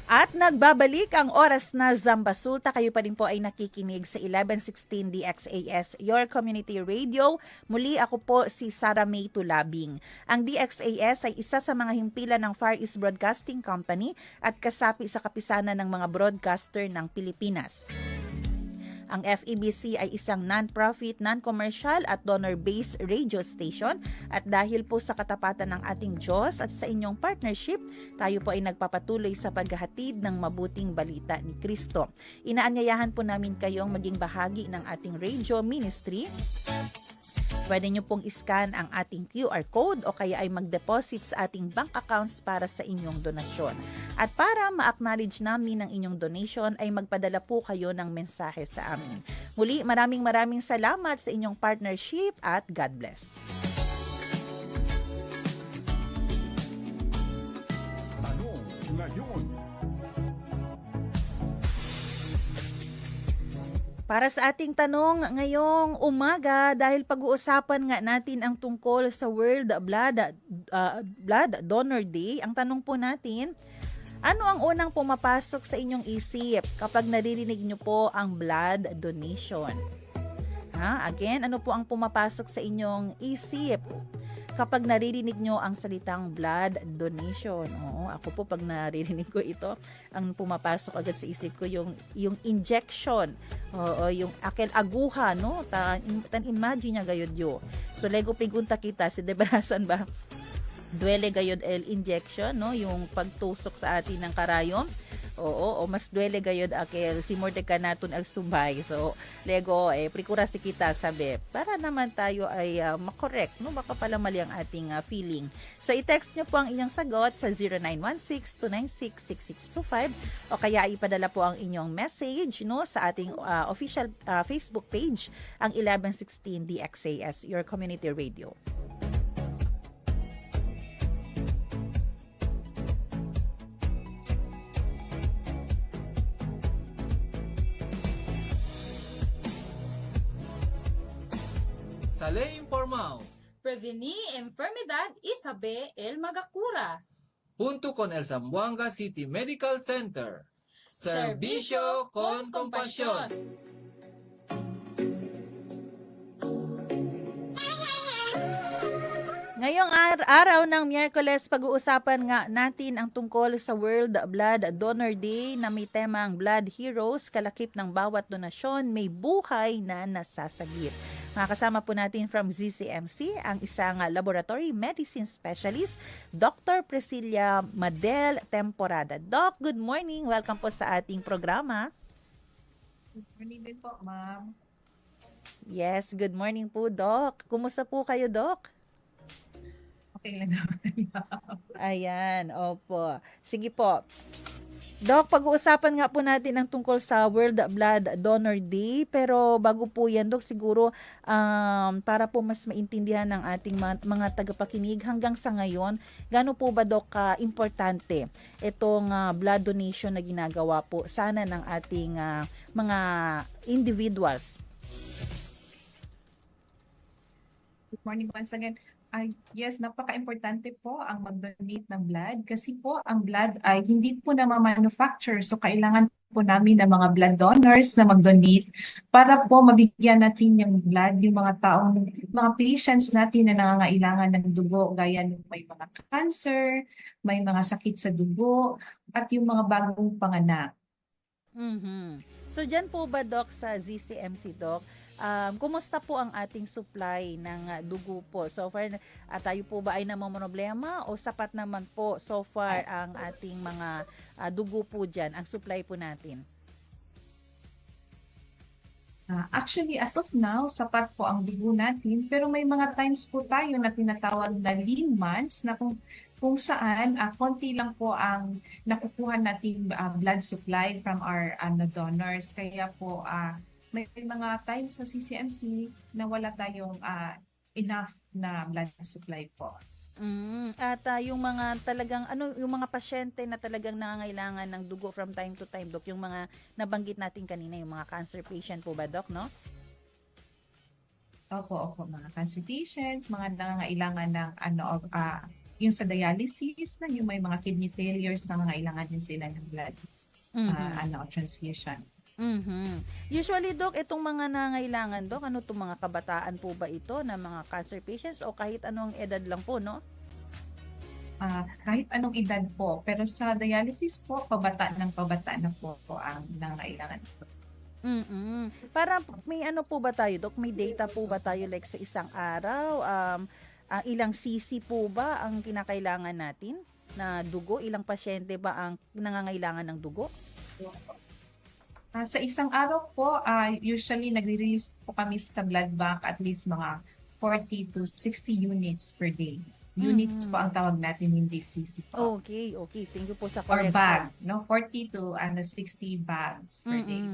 At nagbabalik ang oras na Zambasulta. Kayo pa rin po ay nakikinig sa 1116 DXAS, your community radio. Muli ako po si Sara May Tulabing. Ang DXAS ay isa sa mga himpilan ng Far East Broadcasting Company at kasapi sa kapisanan ng mga broadcaster ng Pilipinas. Ang FEBC ay isang non-profit, non-commercial at donor-based radio station at dahil po sa katapatan ng ating Diyos at sa inyong partnership, tayo po ay nagpapatuloy sa paghahatid ng mabuting balita ni Kristo. Inaanyayahan po namin kayong maging bahagi ng ating radio ministry. Pwede nyo pong iscan ang ating QR code o kaya ay mag-deposit sa ating bank accounts para sa inyong donasyon. At para ma-acknowledge namin ang inyong donation ay magpadala po kayo ng mensahe sa amin. Muli, maraming salamat sa inyong partnership at God bless. Tanong ngayon. Para sa ating tanong ngayong umaga, dahil pag-uusapan nga natin ang tungkol sa World Blood Donor Day, ang tanong po natin, ano ang unang pumapasok sa inyong isip kapag naririnig nyo po ang blood donation? Again, ano po ang pumapasok sa inyong isip kapag naririnig nyo ang salitang blood donation? Oo, ako po pag naririnig ko ito, ang pumapasok agad sa isip ko yung injection, yung akil aguha, no? Tan imagine niya gayud yo. So lego pregunta kita si debarasan ba duele gayud el injection, no? Yung pagtusok sa atin ng karayom. Oo, o mas duele gayod akil si Mordecai naton al sumbay. So, lego prikura si kita sabi para naman tayo ay makorek, no? Baka pala mali ang ating feeling. So, i-text nyo po ang inyong sagot sa 0916-296-6625 o kaya ipadala po ang inyong message, no, sa ating official Facebook page, ang 1116 DXAS, your community radio. Sa Ley Informal, Prevenir enfermedad y saber el magacura. junto con el Zamboanga City Medical Center. Servicio con compasión. Ngayong araw ng Miyerkules, pag-uusapan nga natin ang tungkol sa World Blood Donor Day na may temang Blood Heroes, kalakip ng bawat donasyon, may buhay na nasasagip. Makakasama po natin from ZCMC ang isang laboratory medicine specialist, Dr. Priscilla Madel Temporada. Doc, good morning. Welcome po sa ating programa. Good morning din po, ma'am. Yes, good morning po, Doc. Kumusta po kayo, Doc? Okay lang naman. Ayan, opo. Sige po. Doc, pag-uusapan nga po natin ang tungkol sa World Blood Donor Day. Pero bago po yan, Doc, siguro para po mas maintindihan ng ating mga tagapakinig hanggang sa ngayon, gaano po ba, Doc, importante itong blood donation na ginagawa po sana ng ating mga individuals? Good morning once again. Yes, napaka-importante po ang mag-donate ng blood kasi po ang blood ay hindi po na ma-manufacture. So kailangan po namin ng mga blood donors na mag-donate para po mabigyan natin yung blood, yung mga patients natin na nangangailangan ng dugo gaya ng may mga cancer, may mga sakit sa dugo, at yung mga bagong panganak. Mhm. So dyan po ba, Doc, sa ZCMC, Doc, kumusta po ang ating supply ng dugo po? So far, tayo po ba ay namomroblema o sapat naman po so far ang ating mga dugo po dyan, ang supply po natin? Actually, as of now, sapat po ang dugo natin, pero may mga times po tayo na tinatawag na lean months na kung saan konti lang po ang nakukuha nating blood supply from our donors. Kaya po may mga times sa CCMC na wala tayong enough na blood supply po. At yung mga talagang yung mga pasyente na talagang nangangailangan ng dugo from time to time, Doc, yung mga nabanggit natin kanina, yung mga cancer patient po ba, Doc, no? Opo, mga cancer patients, mga nangangailangan ng yung sa dialysis, na yung may mga kidney failures na mga kailangan din sila ng blood Mhm. transfusion. Mhm. Usually, Dok, itong mga nangailangan, Dok, ano itong mga kabataan po ba ito na mga cancer patients o kahit anong edad lang po, no? Kahit anong edad po, pero sa dialysis po, pabata na po ang nangailangan. Para may ano po ba tayo, Dok? May data po ba tayo like sa isang araw? Ilang cc po ba ang kinakailangan natin na dugo? Ilang pasyente ba ang nangangailangan ng dugo? Sa isang araw po, usually nagre-release po kami sa blood bank at least mga 40 to 60 units per day. Units po ang tawag natin, hindi cc po. Okay, okay. Thank you po sa Or correction. bag, no? 40 to 60 bags per day.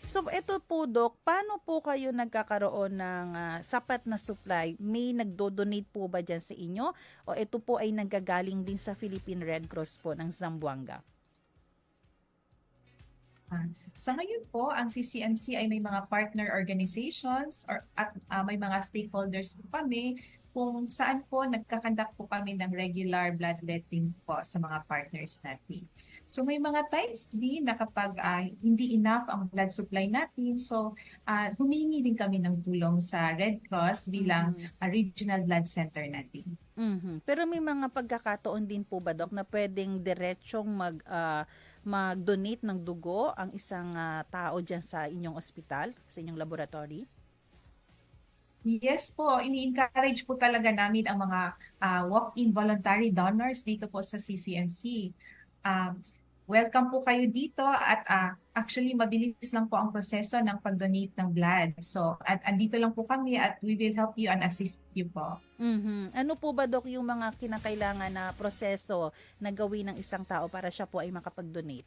So, ito po, Dok, paano po kayo nagkakaroon ng sapat na supply? May nagdo-donate po ba dyan sa inyo? O ito po ay nanggagaling din sa Philippine Red Cross po ng Zamboanga? Sa ngayon po, ang CCMC ay may mga partner organizations at may mga stakeholders po kami kung saan po nagkakandak po kami ng regular bloodletting po sa mga partners natin. So may mga times din na kapag hindi enough ang blood supply natin, so humingi din kami ng tulong sa Red Cross bilang regional blood center natin. Pero may mga pagkakataon din po ba, Dok, na pwedeng diretsong mag-donate ng dugo ang isang tao dyan sa inyong ospital, sa inyong laboratory? Yes po, ini-encourage po talaga namin ang mga walk-in voluntary donors dito po sa CCMC. Welcome po kayo dito at actually mabilis lang po ang proseso ng pag-donate ng blood. So, andito lang po kami at we will help you and assist you po. Ano po ba, Dok, yung mga kinakailangan na proseso na gawin ng isang tao para siya po ay makapag-donate?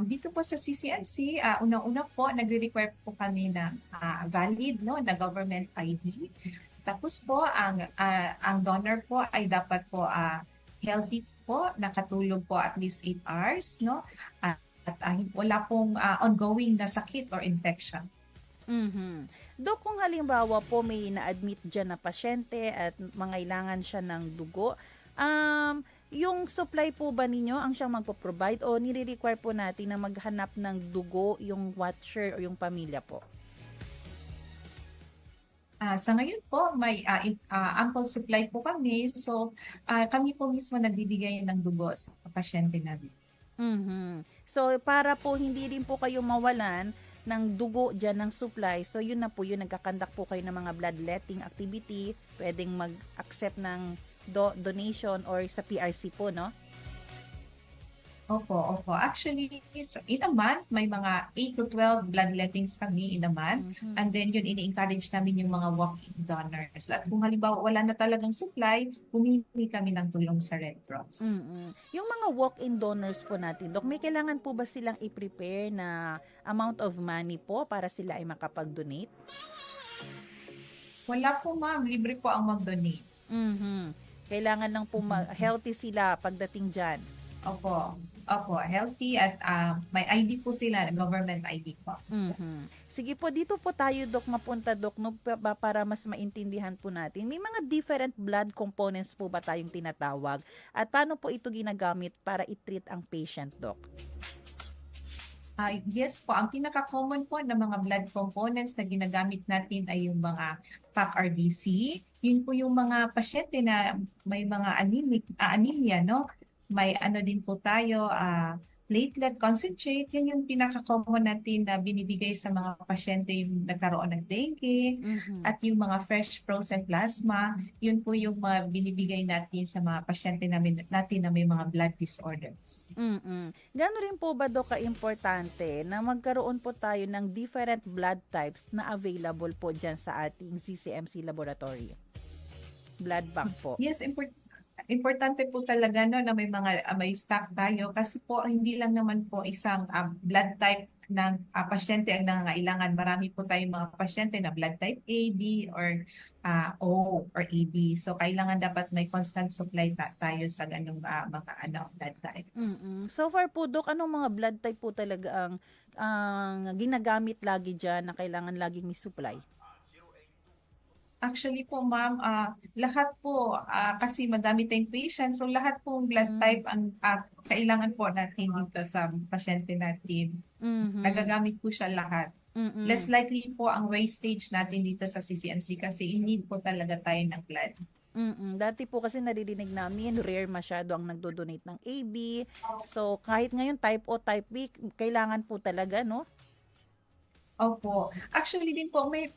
Dito po sa CCMC, unang-una po, nagre-require po kami ng valid na government ID. Tapos po, ang donor po ay dapat po healthy po, nakatulog po at least 8 hours, no? At wala pong ongoing na sakit or infection. Dok, kung halimbawa po may na-admit dyan na pasyente at mangailangan siya ng dugo, yung supply po ba ninyo ang siyang magpo-provide o nire-require po natin na maghanap ng dugo yung watcher o yung pamilya po? Sa ngayon po, may ample supply po kami. So, kami po mismo nagbibigay ng dugo sa pasyente namin. So, para po hindi rin po kayo mawalan ng dugo dyan ng supply, so yun na po yun, nagkakandak po kayo ng mga bloodletting activity, pwedeng mag-accept ng donation or sa PRC po, no? Opo. Actually, in a month, may mga 8 to 12 bloodlettings kami in a month. And then yun, ini-encourage namin yung mga walk-in donors. At kung halimbawa wala na talagang supply, humingi kami ng tulong sa Red Cross. Yung mga walk-in donors po natin, Dok, may kailangan po ba silang i-prepare na amount of money po para sila ay makapag-donate? Wala po ma'am, libre po ang mag-donate. Kailangan lang po healthy sila pagdating dyan. Opo, healthy at may ID po sila, government ID po. Sige po, dito po tayo, Dok, mapunta, Dok, no, para mas maintindihan po natin. May mga different blood components po ba tayong tinatawag? At paano po ito ginagamit para i-treat ang patient, Dok? Yes po, ang pinaka-common po na mga blood components na ginagamit natin ay yung mga PAC-RBC. Yun po yung mga pasyente na may mga anemia, no? May ano din po tayo, platelet concentrate. Yun yung pinaka-common natin na binibigay sa mga pasyente yung nagkaroon ng dengue. At yung mga fresh frozen plasma, yun po yung mga binibigay natin sa mga pasyente natin na may mga blood disorders. Gano'n rin po ba, Dok, ka-importante na magkaroon po tayo ng different blood types na available po dyan sa ating CCMC laboratory? Blood bank po. Yes, importante po talaga na may stock tayo kasi po hindi lang naman po isang blood type ng pasyente ang nangangailangan. Marami po tayong mga pasyente na blood type A, B, or O or AB. So kailangan dapat may constant supply tayo sa ganung mga blood types. So far po, Dok, anong mga blood type po talaga ang ginagamit lagi dyan na kailangan laging may supply? Actually po, ma'am, lahat po, kasi madami tayong patient, so lahat pong blood type ang kailangan po natin dito sa pasyente natin. Mhm. Nagagamit po siya lahat. Mm-mm. Less likely po ang wastage natin dito sa CCMC kasi in need po talaga tayo ng blood. Dati po kasi naririnig namin, rare masyado ang nagdo-donate ng AB. So, kahit ngayon type O, type B, kailangan po talaga, no? Opo. Actually din po, may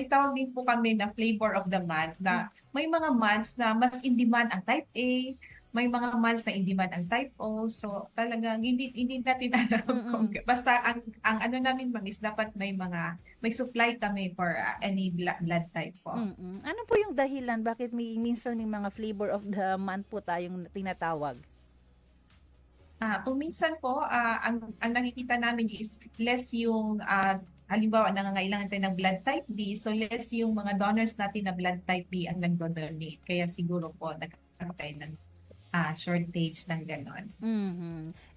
tawag din po kami na flavor of the month na may mga months na mas in demand ang type A, may mga months na in demand ang type O. So talagang hindi natin alam kung basta ang ano namin ma'am is dapat may supply kami for any blood type po. Ano po yung dahilan bakit minsan may mga flavor of the month po tayong tinatawag? Kung minsan po, ang nakikita namin is less yung, halimbawa, nangangailangan tayo ng blood type B, so less yung mga donors natin na blood type B ang nagdo-donate. Kaya siguro po, nagkakaroon tayo ng shortage ng ganon.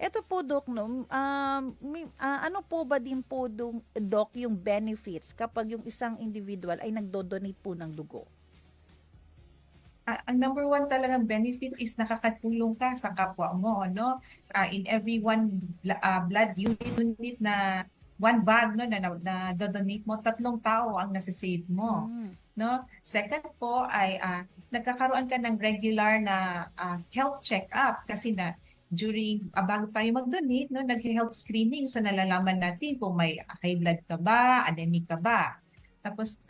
Ito po, Doc, no, ano po ba din po, Doc, yung benefits kapag yung isang individual ay nagdo-donate po ng dugo? Ang number one talagang benefit is nakakatulong ka sa kapwa mo, no? In every one blood unit na one bag, no, na do-donate mo, 3 tao ang nasa-save mo, no? Second po ay nagkakaroon ka ng regular na health check-up kasi na during bago tayo mag-donate, no, nag-health screening, so nalalaman natin kung may high blood ka ba, anemic ka ba. Tapos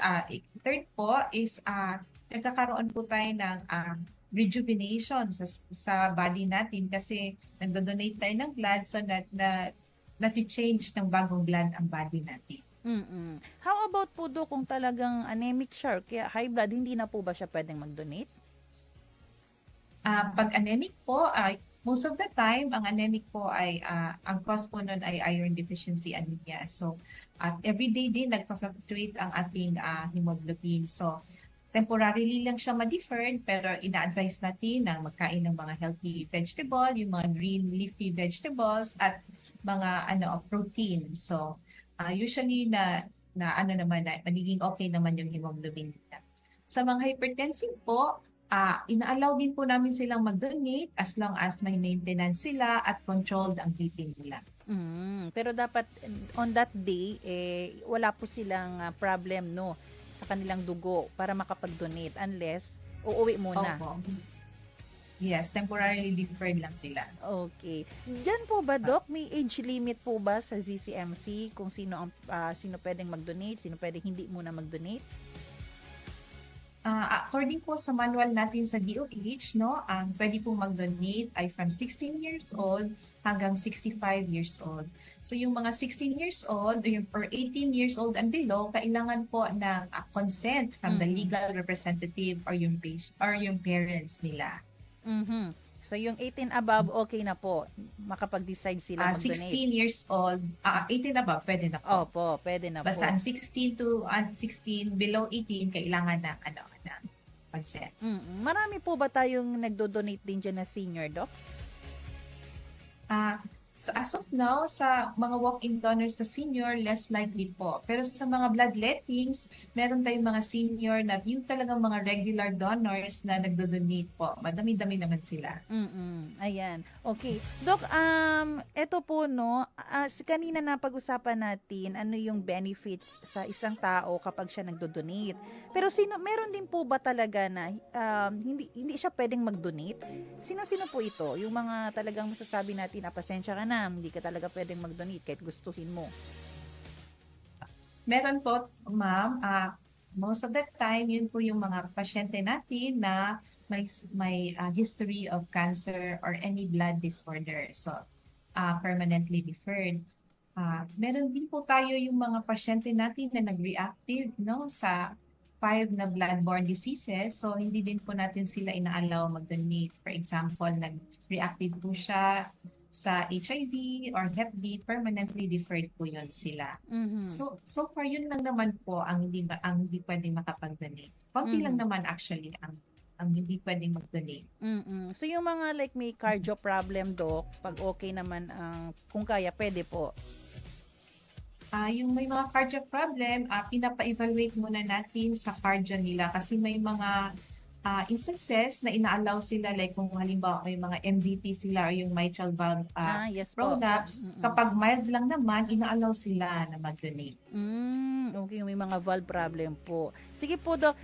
third po is nagkakaroon po tayo ng rejuvenation sa body natin kasi nagdo-donate tayo ng blood so na-change ng bagong blood ang body natin. How about po do kung talagang anemic siya, kaya high blood, hindi na po ba siya pwedeng mag-donate? Pag anemic po, most of the time, ang anemic po ay, ang cause po nun ay iron deficiency anemia. So, everyday din nagpa-fluctuate ang ating hemoglobin. So, temporarily lang siya ma-deferred pero ina-advise natin na magkain ng mga healthy vegetable, yung mga green leafy vegetables at mga protein. So usually na magiging okay naman yung hemoglobin nila. Sa mga hypertensive po, ina-allow din po namin silang mag-donate as long as may maintenance sila at controlled ang BP nila. Pero dapat on that day wala po silang problem, no, sa kanilang dugo para makapag-donate unless uuwi muna. Opo. Yes, temporarily deferred lang sila. Okay. Diyan po ba, Doc, may age limit po ba sa ZCMC kung sino pwedeng mag-donate, sino pwedeng hindi muna mag-donate? According po sa manual natin sa DOH, no, ang pwede pong mag-donate ay from 16 years old hanggang 65 years old. So yung mga 16 years old or 18 years old and below, kailangan po ng consent from the legal representative or yung parents nila. So yung 18 above, okay na po. Makapag-decide sila mag-donate. 16 years old, 18 above, pwede na po. Opo, pwede na Basta po. ang 16 below 18, kailangan ng consent. Marami po ba tayong nagdo-donate din dyan na senior, Doc? So as of now, sa mga walk-in donors sa senior, less likely po. Pero sa mga bloodlettings, meron tayong mga senior na yung talagang mga regular donors na nagdo-donate po. Madami-dami naman sila. Ayan. Okay. Doc, eto po, no, kanina na pag-usapan natin ano yung benefits sa isang tao kapag siya nagdo-donate. Pero meron din po ba talaga na hindi siya pwedeng mag-donate? Sino-sino po ito? Yung mga talagang masasabi natin, pasensya ka na, hindi ka talaga pwedeng mag-donate kahit gustuhin mo. Meron po, ma'am, most of the time, yun po yung mga pasyente natin na may history of cancer or any blood disorder. So, permanently deferred. Meron din po tayo yung mga pasyente natin na nag-reactive, no, sa 5 na blood-borne diseases. So, hindi din po natin sila ina-allow mag-donate. For example, nag-reactive po siya sa HIV or Hep B, permanently deferred po yun sila. So far, yun lang naman po ang hindi pwedeng makapag-donate. Konti lang naman actually ang hindi pwedeng mag-donate. So yung mga like may cardio problem, Doc, pag okay naman kung kaya, pwede po? Yung may mga cardiac problem, pinapa-evaluate muna natin sa cardio nila kasi may mga instances na ina-allow sila like kung halimbawa may mga MVP sila or yung mitral valve Yes po. prolapse, kapag mild lang naman, ina-allow sila na mag-donate. Okay, may mga valve problem po. Sige po, Doc.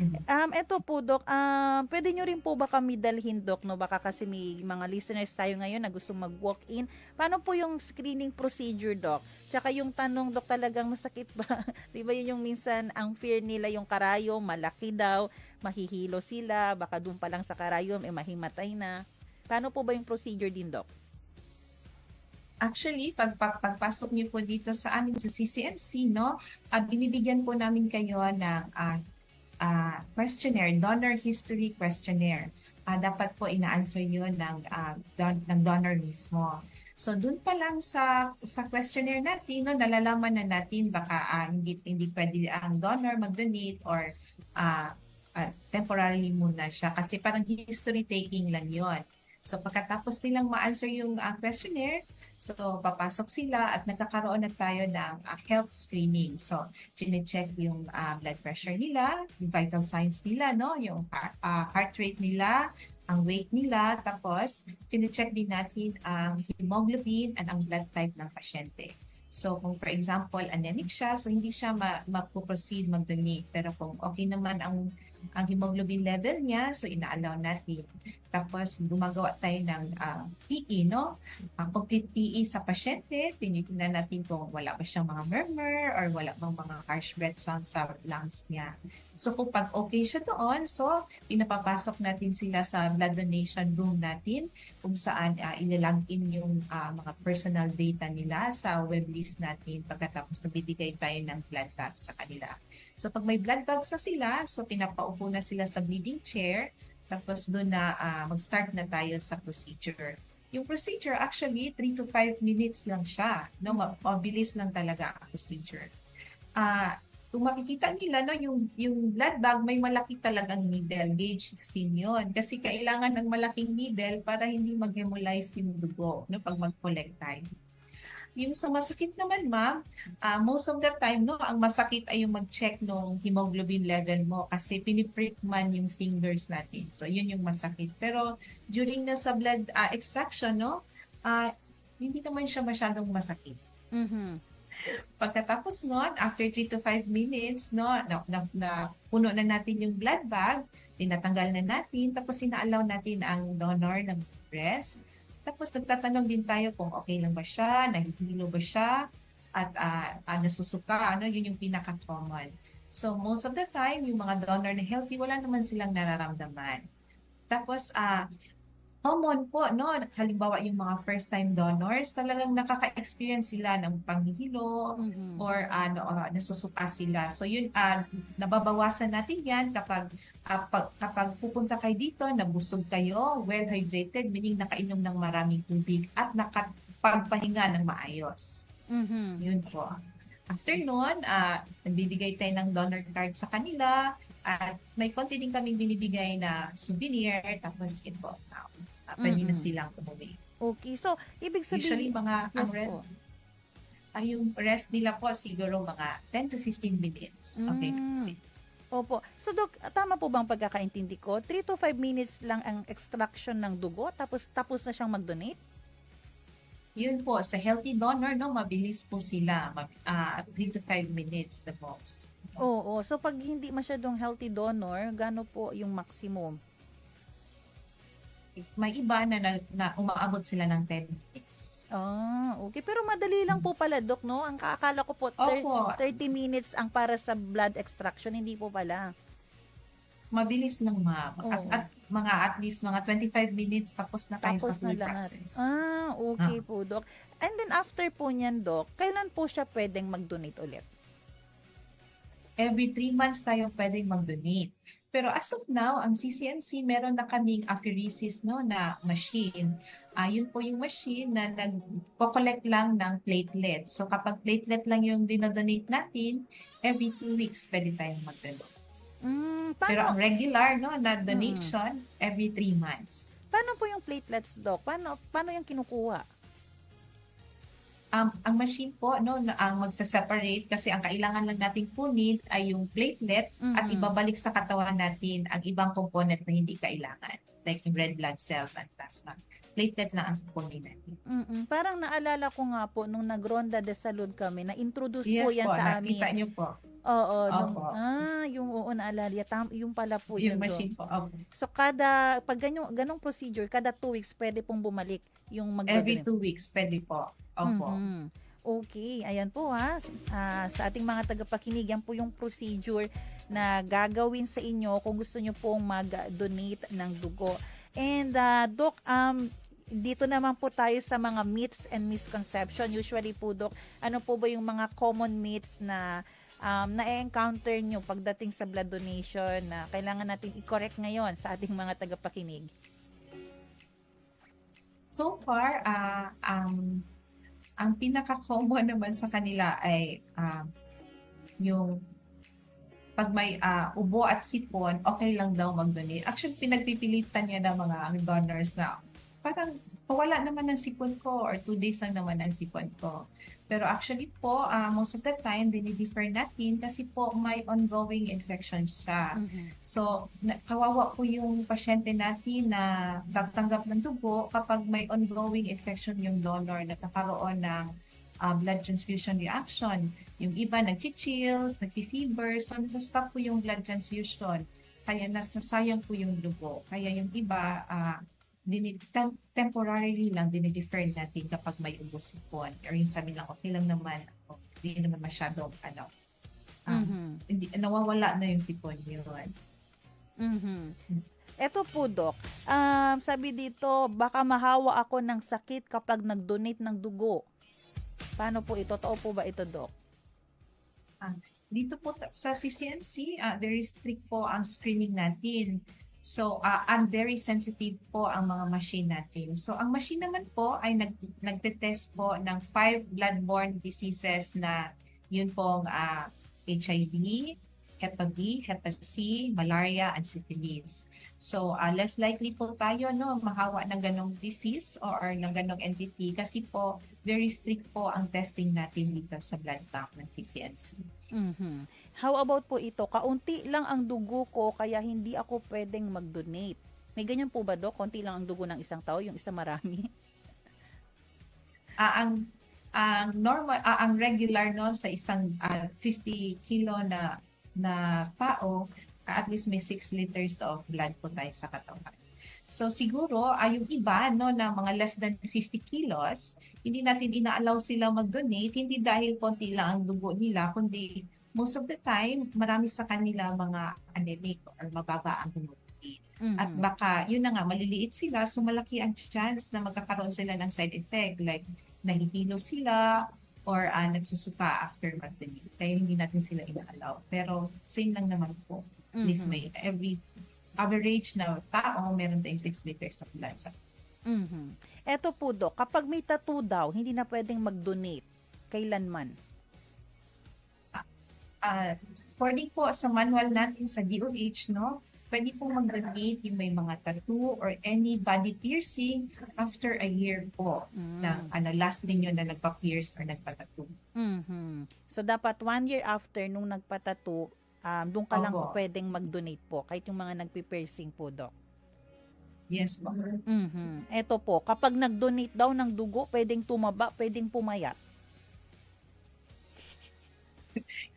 Eto po, Doc. Pwede nyo rin po ba kami dalhin, Doc? No? Baka kasi may mga listeners tayo ngayon na gusto mag-walk-in. Paano po yung screening procedure, Doc? Tsaka yung tanong, Doc, talagang masakit ba? Di ba yun yung minsan ang fear nila yung karayom, malaki daw, mahihilo sila, baka doon pa lang sa karayom, mahimatay na. Paano po ba yung procedure din, Doc? Actually, pagpasok niyo po dito sa amin sa CCMC, no, binibigyan po namin kayo ng questionnaire, donor history questionnaire. Dapat po ina-answer yun ng donor mismo. So, dun pa lang sa questionnaire natin, no, nalalaman na natin baka hindi pwede ang donor mag-donate or temporarily muna siya kasi parang history taking lang yon. So pagkatapos nilang ma-answer yung questionnaire, so papasok sila at nagkakaroon na tayo ng health screening. So chine-check yung blood pressure nila, yung vital signs nila, no, yung heart rate nila, ang weight nila, tapos chine-check din natin ang hemoglobin at ang blood type ng pasyente. So kung for example anemic siya, so hindi siya mag-proceed mag-donate. Pero kung okay naman ang hemoglobin level niya, so ina-allow natin. Tapos gumagawa tayo ng PE, no? Complete PE sa pasyente, tinitingnan natin kung wala ba siyang mga murmur or wala bang mga harsh breath sounds sa lungs niya. So kung pag okay siya doon, so pinapapasok natin sila sa blood donation room natin kung saan ilalog in yung mga personal data nila sa web list natin pagkatapos nagbibigay tayo ng blood bag sa kanila. So pag may blood bags na sila, so pinapaupo na sila sa bleeding chair, tapos doon na mag-start na tayo sa procedure. Yung procedure actually 3 to 5 minutes lang siya, no, mabilis lang talaga ang procedure. Kung makikita nila, no, yung blood bag may malaki talagang needle, gauge 16 yon. Kasi kailangan ng malaking needle para hindi mag-hemolyze yung dugo, no, pag mag-collect tayo. Yung sa masakit naman, ma'am, most of the time, no, ang masakit ay yung mag-check ng hemoglobin level mo kasi piniprick man yung fingers natin. So, yun yung masakit. Pero during na sa blood extraction, no, hindi naman siya masyadong masakit. Pagkatapos nun, after 3 to 5 minutes, no, na puno na natin yung blood bag, tinatanggal na natin, tapos ina-allow natin ang donor ng breast. Tapos nagtatanong din tayo kung okay lang ba siya, nahihilo ba siya, at nasusuka, yun yung pinaka-common. So most of the time, yung mga donor na healthy, wala naman silang nararamdaman. Tapos common po, no, halimbawa yung mga first-time donors, talagang nakaka-experience sila ng panghihilo or nasusuka sila. So yun, nababawasan natin yan kapag pupunta kayo dito, nabusog kayo, well-hydrated, meaning nakainom ng maraming tubig at nakapagpahinga ng maayos. Yun po. After nun, nagbibigay tayo ng donor card sa kanila at may konti din kaming binibigay na souvenir, tapos ito, pwede na silang umuwi. Okay, so ibig sabihin... Usually, ang Yes rest, po. yung rest nila po siguro mga 10 to 15 minutes. Okay. Opo. So, Doc, tama po bang pagkakaintindi ko? 3 to 5 minutes lang ang extraction ng dugo, tapos na siyang mag-donate? Yun po, sa healthy donor, no, mabilis po sila. 3 to 5 minutes the most. Oo. So, pag hindi masyadong healthy donor, gano po yung maximum? May iba na umaabot sila ng 10 minutes. Okay. Pero madali lang po pala, Doc, no? Ang akala ko po, Opo. 30 minutes ang para sa blood extraction. Hindi po pala. Mabilis lang, ma'am. Oo. At least mga 25 minutes tapos na tayo sa Tapos na full lahat. process. Okay po, Doc. And then after po niyan, Doc, kailan po siya pwedeng mag-donate ulit? Every 3 months tayo pwedeng mag-donate. Pero as of now, ang CCMC meron na kaming apheresis, no, na machine. Yun po yung machine na nagko-collect lang ng platelets. So kapag platelet lang yung dinodonate natin, every 2 weeks pwede tayong mag-donate. Pero ang regular, no, na donation, every 3 months. Paano po yung platelets, Doc? Paano yung kinukuha? Ang machine po, no, na ang magsa-separate kasi ang kailangan lang nating kunin ay yung platelet at Mhm. ibabalik sa katawan natin ang ibang component na hindi kailangan, like yung red blood cells and plasma. Platelet na ang kunin natin. Parang naalala ko nga po nung nagronda de salud kami, na-introduce po Yes yan po, sa nakita amin. niyo po. Oo, Opo. yung oo naalala, yung pala po yun Yung doon. machine po. Opo. So pag ganong procedure, kada 2 weeks pwede pong bumalik yung Every magdodonate. 2 weeks, pwede po. Opo. Mhm. Okay, ayan po ha. Sa ating mga tagapakinig, yan po yung procedure na gagawin sa inyo kung gusto nyo pong mag-donate ng dugo. And Doc, dito naman po tayo sa mga myths and misconception. Usually po, Doc, ano po ba yung mga common myths na na-encounter nyo pagdating sa blood donation na kailangan natin i-correct ngayon sa ating mga tagapakinig? So far, ang pinaka-common naman sa kanila ay yung pag may ubo at sipon, okay lang daw mag-donate. Actually, pinagpipilitan niya ng mga donors na parang wala naman ang sipon ko or 2 days lang naman ang sipon ko. Pero actually po, most of the time, dinidefer natin kasi po may ongoing infection siya. So, kawawa po yung pasyente natin na tatanggap ng dugo kapag may ongoing infection yung donor, nagkakaroon ng blood transfusion reaction. Yung iba nag-chills, nag-fever, so nasa-stop po yung blood transfusion. Kaya nasasayang po yung dugo. Kaya yung iba, temporarily lang dinidefer natin kapag may ubo sipon. Or yung sabi lang, okay lang naman, hindi naman masyadong, hindi, nawawala na yung sipon yun. Eto po, Doc. Sabi dito, baka mahawa ako ng sakit kapag nag-donate ng dugo. Paano po ito? Totoo po ba ito, Doc? Dito po sa CCMC, very strict po ang screening natin. So, and very sensitive po ang mga machine natin. So, ang machine naman po ay nagtetest po ng 5 bloodborne diseases na yun pong HIV, Hep B, Hep C, malaria, and syphilis. So, less likely po tayo mahawa ng ganong disease or ng ganong entity kasi po very strict po ang testing natin dito sa blood bank ng CCMC. How about po ito? Kaunti lang ang dugo ko kaya hindi ako pwedeng mag-donate. May ganyan po ba, Doc? Kaunti lang ang dugo ng isang tao, yung isa marami? Ang normal, ang regular sa isang 50 kilo na tao, at least may 6 liters of blood po tayo sa katawan. So siguro yung iba na mga less than 50 kilos, hindi natin ina-allow sila mag-donate, hindi dahil konti lang ang dugo nila, kundi most of the time, marami sa kanila mga anemic or mababa ang hemoglobin. At baka, yun na nga, maliliit sila, so malaki ang chance na magkakaroon sila ng side effect, like nahihilo sila or nagsusuka after mag-donate. Kaya hindi natin sila ina-allow. Pero same lang naman po. At least may every average na tao, meron tayong 6 liters of blood. Eto po, Doc, kapag may tattoo daw, hindi na pwedeng mag-donate. Kailanman? According po sa manual natin sa DOH, pwede po mag-donate yung may mga tattoo or any body piercing after a year po na last din yun na nagpa-pierce or nagpa-tattoo. So, dapat 1 year after nung nagpa-tattoo, doon ka lang Opo. pwedeng mag-donate po, kahit yung mga nagpi-piercing po, Doc. Yes po. Eto po, kapag nag-donate daw ng dugo, pwedeng tumaba, pwedeng pumayat.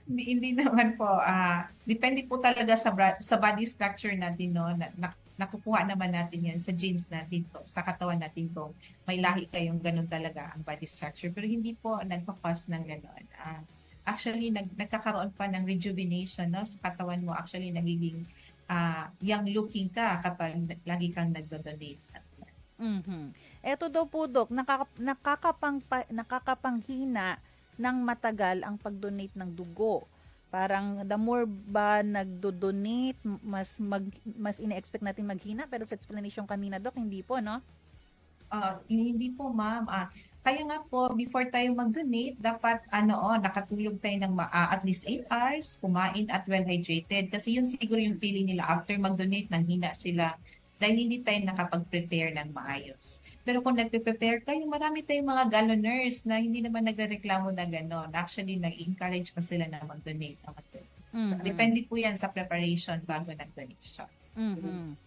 Hindi naman po. Depende po talaga sa body structure natin, nakukuha naman natin yan sa genes natin to, sa katawan natin to. May lahi kayong ganun talaga ang body structure. Pero hindi po nagpa-cause ng ganun. Actually, nagkakaroon pa ng rejuvenation sa katawan mo. Actually, nagiging young looking ka kapag lagi kang nagdo-donate. Eto daw po, Doc, nakakapanghina ng matagal ang pag-donate ng dugo. Parang the more ba nagdo-donate, mas ina-expect natin maghina, pero sa explanation kanina, Doc, hindi po, no? Hindi po, ma'am. Kaya nga po, before tayo mag-donate, dapat nakatulog tayo ng at least 8 hours, kumain at well-hydrated. Kasi yun siguro yung feeling nila after mag-donate, nanghina sila. dahil hindi tayo nakapag-prepare ng maayos. Pero kung nagpe-prepare tayo, marami tayong mga galloners na hindi naman nagrereklamo na gano'n. Actually, nag-encourage pa sila na mag-donate. Depende po yan sa preparation bago nag-donation.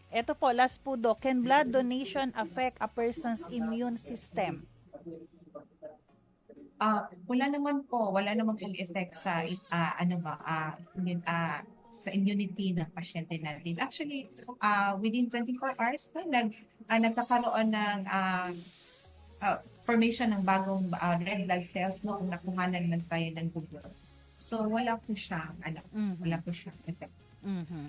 Ito po, last po, Doc. Can blood donation affect a person's immune system? Wala naman pong effect sa sa immunity ng pasyente natin. Actually, within 24 hours nagkakaroon ng formation ng bagong red blood cells no kung nakuhanan lang tayo ng dugo. So wala po siyang effect.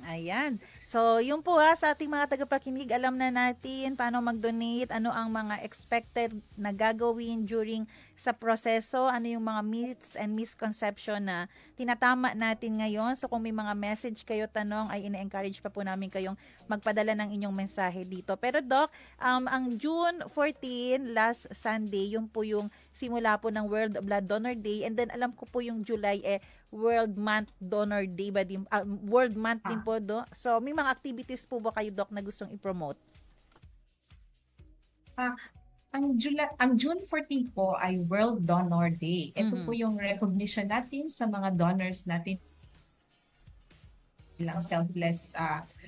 Ayan. So, yun po sa ating mga tagapakinig, alam na natin paano mag-donate, ano ang mga expected na gagawin during sa proseso, ano yung mga myths and misconception na tinatama natin ngayon. So, kung may mga message kayo, tanong, ay ina-encourage pa po namin kayong magpadala ng inyong mensahe dito. Pero Doc, ang June 14, last Sunday, yun po yung simula po ng World Blood Donor Day, and then alam ko po yung July World Month Donor Day ba din, World Month din po do. So may mga activities po ba kayo, Doc, na gustong i-promote? Ang June 14 po ay World Donor Day. Ito po yung recognition natin sa mga donors natin bilang selfless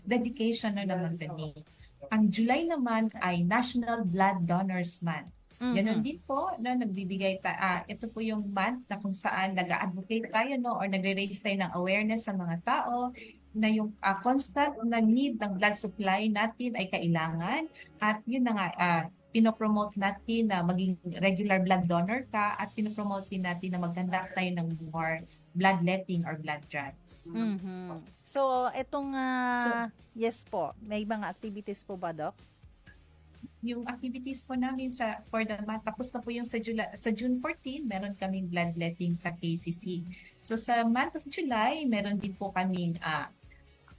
dedication na mag-donate. Ang July naman ay National Blood Donors Month. Ganon din po na nagbibigay ito po yung month na kung saan nag-advocate tayo or nagre-raise tayo ng awareness sa mga tao na yung constant na need ng blood supply natin ay kailangan, at yun na nga pinopromote natin na maging regular blood donor ka, at pinopromote din natin na mag-conduct tayo ng more bloodletting or blood drives. So etong yes po, may mga activities po ba, Doc? Yung activities po namin for the month, tapos na po yung sa June 14, meron kaming bloodletting sa KCC. So sa month of July, meron din po kaming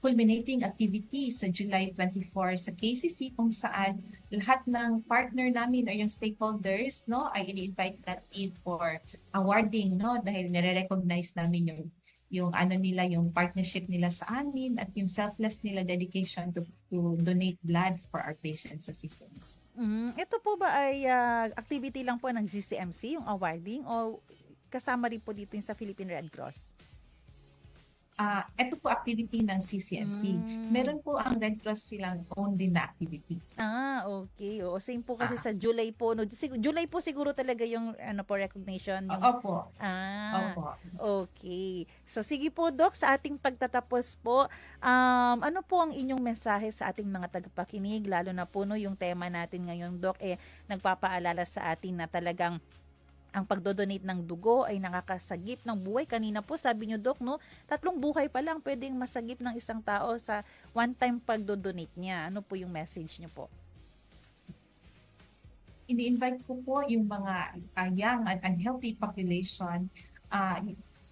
culminating activity sa July 24 sa KCC, kung saan lahat ng partner namin o yung stakeholders ay ini-invite natin for awarding dahil nire-recognize namin yung partnership nila sa amin at yung selfless nila dedication to donate blood for our patients sa CCMC. Ito po ba ay activity lang po ng CCMC, yung awarding, o kasama rin po dito yung sa Philippine Red Cross? Ito po activity ng CCMC. Meron po ang Red Cross silang own din na activity. Okay. O, same po kasi sa July po. No? July po siguro talaga yung recognition. Yung... Opo. Opo. Okay. So sige po, Doc, sa ating pagtatapos po, ano po ang inyong mensahe sa ating mga tagapakinig, lalo na po yung tema natin ngayon, Doc, nagpapaalala sa atin na talagang ang pagdodonate ng dugo ay nakakasagip ng buhay. Kanina po sabi nyo, Doc, 3 buhay pa lang pwedeng masagip ng isang tao sa one-time pagdodonate niya. Ano po yung message nyo po? Ini-invite ko po yung mga young and unhealthy population.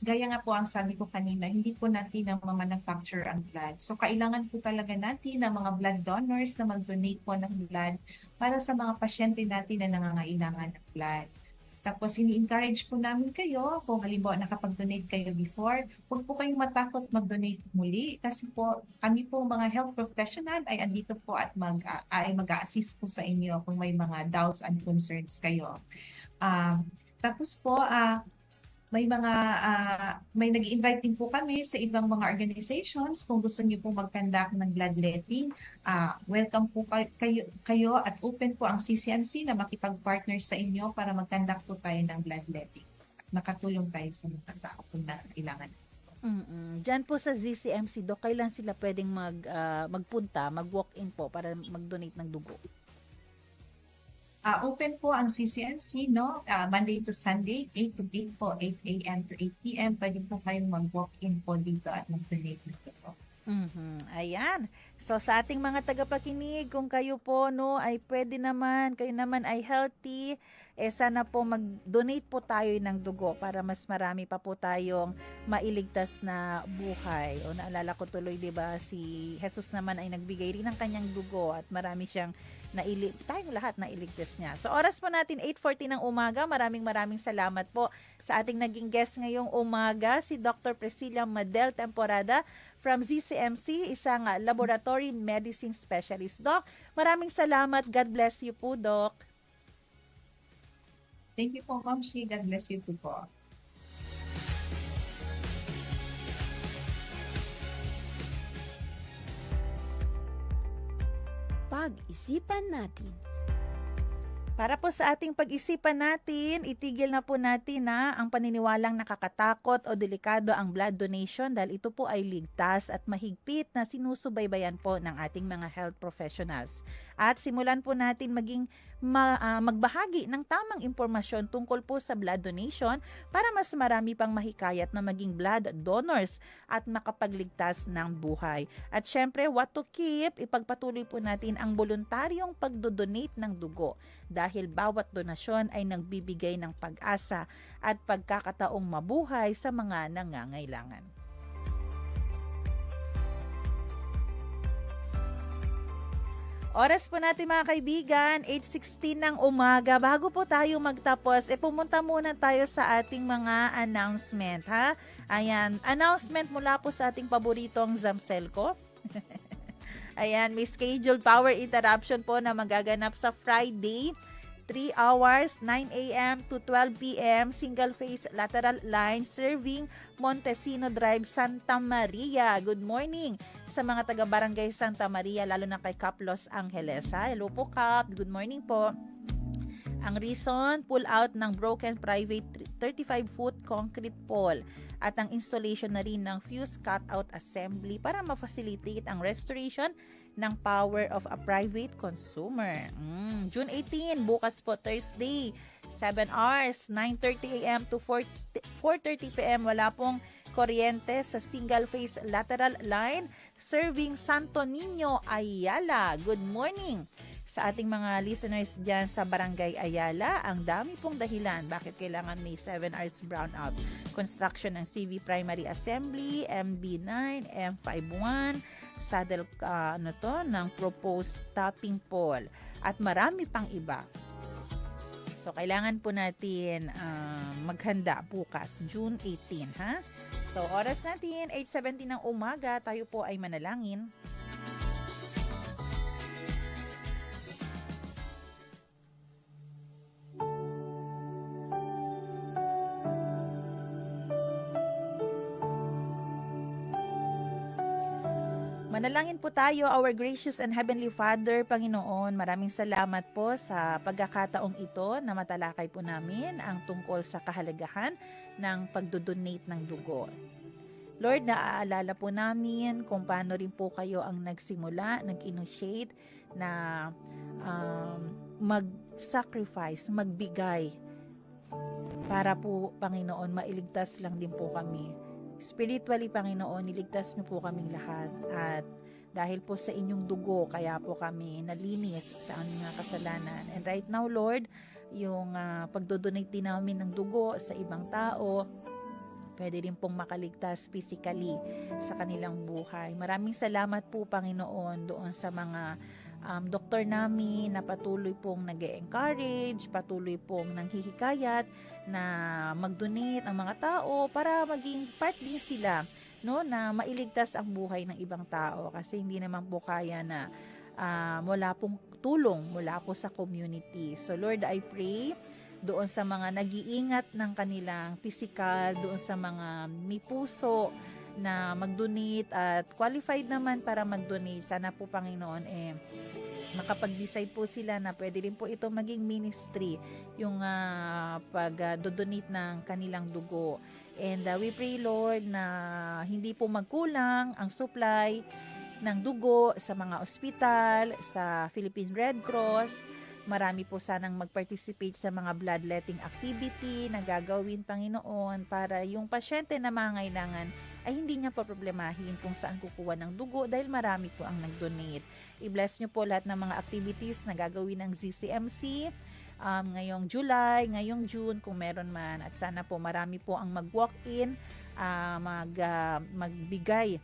Gaya nga po ang sabi ko kanina, hindi po natin na ma-manufacture ang blood. So kailangan po talaga natin ng mga blood donors na mag-donate po ng blood para sa mga pasyente natin na nangangailangan ng blood. Tapos ini-encourage po namin kayo, kung halimbawa nakapag-donate kayo before, huwag po kayong matakot mag-donate muli, kasi po kami po mga health professional ay andito po at mag-a-assist po sa inyo kung may mga doubts and concerns kayo. Tapos po may nag-invite din po kami sa ibang mga organizations. Kung gusto niyo po mag-conduct ng bloodletting, welcome po kayo at open po ang CCMC na makipag-partner sa inyo para mag-conduct po tayo ng bloodletting at makatulong tayo sa mga tao kung kailangan. Diyan po sa ZCMC, Doc, kailan sila pwedeng magpunta, mag-walk-in po para mag-donate ng dugo? Open po ang CCMC, Monday to Sunday, 8 to 8 po, 8 a.m. to 8 p.m. Pwede po kayong mag-walk-in po dito at mag-donate ng dugo. Ayan. So sa ating mga tagapakinig, kung kayo po ay pwede naman, kayo naman ay healthy, sana po mag-donate po tayo ng dugo para mas marami pa po tayong mailigtas na buhay. O naalala ko tuloy, 'di ba, si Jesus naman ay nagbigay rin ng kanyang dugo at marami siyang tayong lahat na iligtas niya. So oras po natin 8:40 ng umaga. Maraming salamat po sa ating naging guest ngayong umaga, si Dr. Priscilla Madel Temporada from ZCMC, isang laboratory medicine specialist. Doc, maraming salamat. God bless you po, Doc. Thank you po, Ma'am Shi. God bless you too po. Pag-isipan natin. Para po sa ating pag-isipan natin, itigil na po natin na ang paniniwalang nakakatakot o delikado ang blood donation dahil ito po ay ligtas at mahigpit na sinusubaybayan po ng ating mga health professionals. At simulan po natin maging magbahagi ng tamang impormasyon tungkol po sa blood donation para mas marami pang mahikayat na maging blood donors at makapagligtas ng buhay. At syempre, what to keep, ipagpatuloy po natin ang voluntaryong pagdodonate ng dugo dahil bawat donasyon ay nagbibigay ng pag-asa at pagkakataong mabuhay sa mga nangangailangan. Oras po natin mga kaibigan, 8:16 ng umaga. Bago po tayo magtapos, pumunta muna tayo sa ating mga announcement, ha? Ayan, announcement mula po sa ating paboritong Zamselco. Ayan, may scheduled power interruption po na magaganap sa Friday. 3 hours, 9 a.m. to 12 p.m. Single phase lateral line serving Montesino Drive, Santa Maria. Good morning sa mga taga-barangay Santa Maria, lalo na kay Cap Los Angeles. Ha? Hello po, Cap. Good morning po. Ang reason, pull out ng broken private 35-foot concrete pole at ang installation na rin ng fuse cutout assembly para ma-facilitate ang restoration ng power of a private consumer. June 18, bukas po Thursday, 7 hours, 9:30 a.m. to 4:30 p.m. Wala pong kuryente sa single phase lateral line serving Santo Niño, Ayala. Good morning sa ating mga listeners dyan sa Barangay Ayala. Ang dami pong dahilan bakit kailangan may 7 hours brownout. Construction ng CV Primary Assembly, MB9, M51, saddle ng proposed topping pole at marami pang iba. So, kailangan po natin maghanda bukas, June 18, ha? So, oras natin, 8:17 ng umaga, tayo po ay manalangin. Manalangin po tayo, our gracious and heavenly Father, Panginoon, maraming salamat po sa pagkakataong ito na matalakay po namin ang tungkol sa kahalagahan ng pagdodonate ng dugo. Lord, naaalala po namin kung paano rin po kayo ang nagsimula, nag-initiate na mag-sacrifice, magbigay para po, Panginoon, mailigtas lang din po kami. Spiritually, Panginoon, niligtas niyo po kaming lahat at dahil po sa inyong dugo, kaya po kami nalinis sa aming mga kasalanan. And right now, Lord, yung pagdodonate din namin ng dugo sa ibang tao, pwede rin pong makaligtas physically sa kanilang buhay. Maraming salamat po, Panginoon, doon sa mga doktor namin na patuloy pong nag-encourage, patuloy pong nanghihikayat na mag-donate ang mga tao para maging part din sila, no, na mailigtas ang buhay ng ibang tao kasi hindi naman po kaya na wala pong tulong mula po sa community. So Lord, I pray doon sa mga nag-iingat ng kanilang physical, doon sa mga may puso na mag-donate at qualified naman para mag-donate. Sana po, Panginoon, makapag-decide po sila na pwede rin po ito maging ministry, yung pag-donate ng kanilang dugo. And we pray, Lord, na hindi po magkulang ang supply ng dugo sa mga ospital, sa Philippine Red Cross. Marami po sanang mag-participate sa mga bloodletting activity na gagawin, Panginoon, para yung pasyente na mangailangan ay hindi niya pa problemahin kung saan kukuha ng dugo dahil marami po ang nag-donate. I-bless niyo po lahat ng mga activities na gagawin ng ZCMC ngayong July, ngayong June, kung meron man. At sana po marami po ang mag-walk-in, magbigay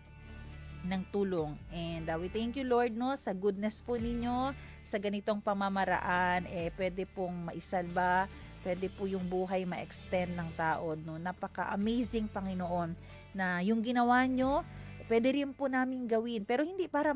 ng tulong. And we thank you, Lord, no, sa goodness po ninyo, sa ganitong pamamaraan, pwede pong maisalba, pwede po yung buhay ma-extend ng tao, no. Napaka-amazing, Panginoon, na yung ginawa nyo pwede rin po namin gawin. Pero hindi para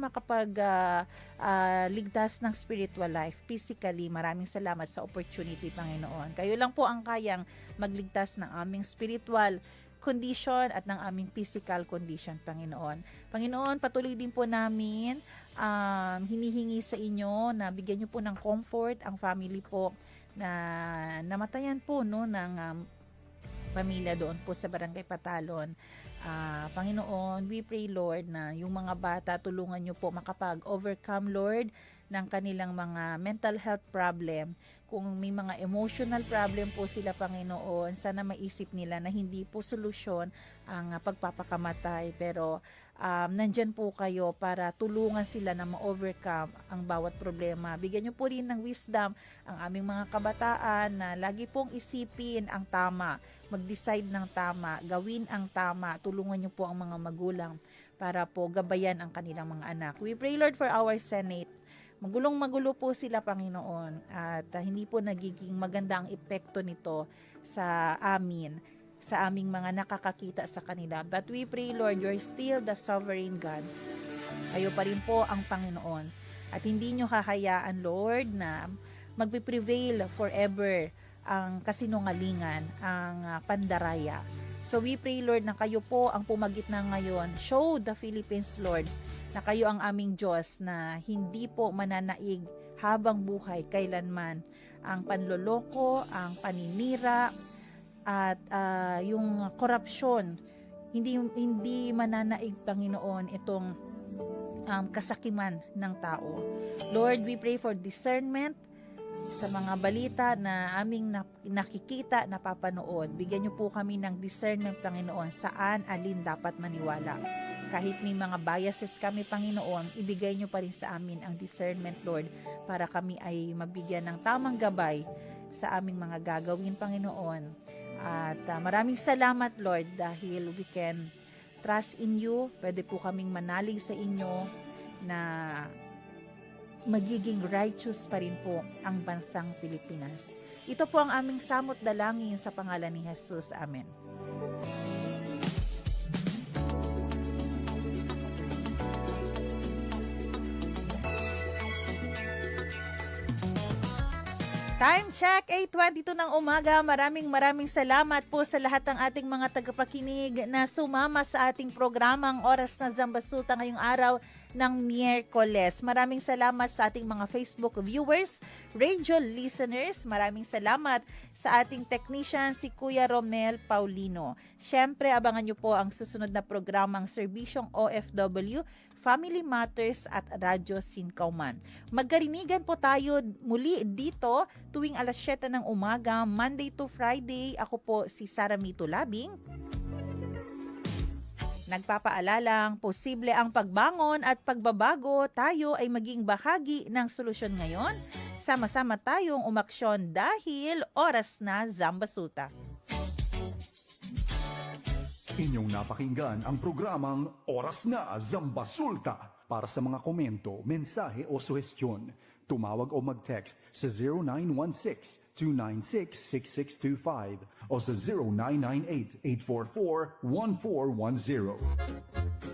ligtas ng spiritual life. Physically, maraming salamat sa opportunity, Panginoon. Kayo lang po ang kayang magligtas ng aming spiritual condition at ng aming physical condition, Panginoon. Panginoon, patuloy din po namin hinihingi sa inyo na bigyan nyo po ng comfort ang family po na namatayan po ng pamilya doon po sa Barangay Patalon. Panginoon, we pray, Lord, na yung mga bata, tulungan nyo po makapag-overcome, Lord, ng kanilang mga mental health problem. Kung may mga emotional problem po sila, Panginoon, sana maisip nila na hindi po solusyon ang pagpapakamatay. Pero nandyan po kayo para tulungan sila na ma-overcome ang bawat problema. Bigyan nyo po rin ng wisdom ang aming mga kabataan na lagi pong isipin ang tama, mag-decide ng tama, gawin ang tama. Tulungan nyo po ang mga magulang para po gabayan ang kanilang mga anak. We pray, Lord, for our Senate. Magulong-magulo po sila, Panginoon, at hindi po nagiging maganda ang epekto nito sa amin, sa aming mga nakakakita sa kanila. But we pray, Lord, you're still the sovereign God. Kayo pa rin po ang Panginoon. At hindi nyo hahayaan, Lord, na magpiprevail forever ang kasinungalingan, ang pandaraya. So we pray, Lord, na kayo po ang pumagitna ngayon. Show the Philippines, Lord, na kayo ang aming Diyos na hindi po mananaig habang buhay kailanman ang panloloko, ang paninira, at yung korupsyon. Hindi mananaig, Panginoon, itong kasakiman ng tao. Lord, we pray for discernment sa mga balita na aming nakikita, napapanood. Bigyan niyo po kami ng discernment, Panginoon, saan, alin dapat maniwala. Kahit may mga biases kami, Panginoon, ibigay niyo pa rin sa amin ang discernment, Lord, para kami ay mabigyan ng tamang gabay sa aming mga gagawin, Panginoon. At maraming salamat, Lord, dahil we can trust in you. Pwede po kaming manalig sa inyo na magiging righteous pa rin po ang bansang Pilipinas. Ito po ang aming samot dalangin sa pangalan ni Jesus. Amen. Time check, 8:22 ng umaga. Maraming salamat po sa lahat ng ating mga tagapakinig na sumama sa ating programang Oras na Zambasulta ngayong araw ng Miyerkules. Maraming salamat sa ating mga Facebook viewers, radio listeners. Maraming salamat sa ating technician, si Kuya Romel Paulino. Siyempre, abangan nyo po ang susunod na programang Serbisyong OFW, Family Matters at Radyo Sinkauman. Magkarinigan po tayo muli dito tuwing alas 7 ng umaga, Monday to Friday. Ako po si Sara Mito Labing. Nagpapaalalang posible ang pagbangon at pagbabago, tayo ay maging bahagi ng solusyon ngayon. Sama-sama tayong umaksyon dahil oras na Zambasuta. Inyong napakinggan ang programang Oras na Zambasulta. Para sa mga komento, mensahe o suhestyon, tumawag o mag-text sa 0916-296-6625 o sa 0998-844-1410.